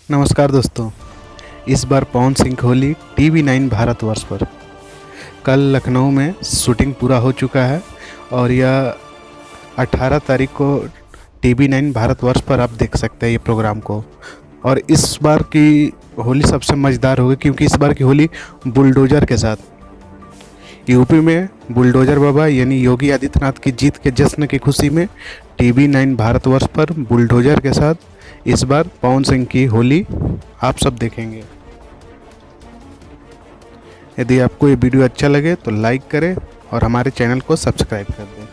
नमस्कार दोस्तों। इस बार पवन सिंह की होली TV9 भारतवर्ष पर कल लखनऊ में शूटिंग पूरा हो चुका है और यह 18 तारीख को TV9 भारतवर्ष पर आप देख सकते हैं ये प्रोग्राम को। और इस बार की होली सबसे मज़ेदार होगी क्योंकि इस बार की होली बुलडोज़र के साथ यूपी में बुलडोज़र बाबा यानी योगी आदित्यनाथ की जीत के जश्न की खुशी में TV9 भारतवर्ष पर बुलडोज़र के साथ इस बार पवन सिंह की होली आप सब देखेंगे। यदि आपको ये वीडियो अच्छा लगे तो लाइक करें और हमारे चैनल को सब्सक्राइब कर दें।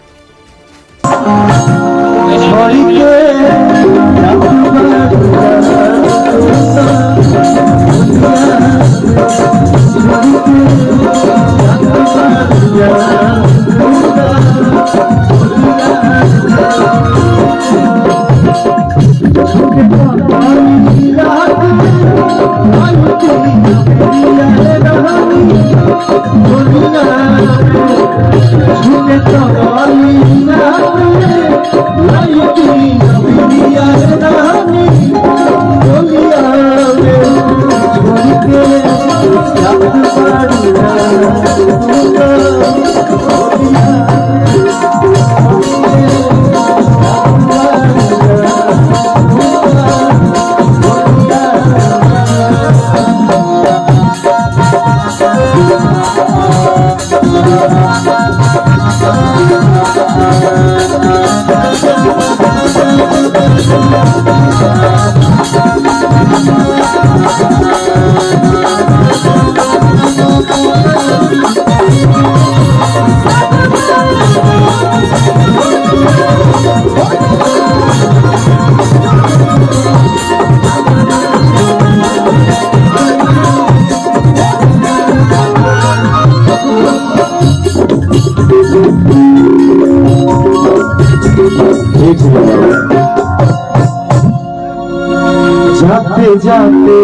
जाते जाते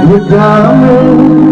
घुघरा में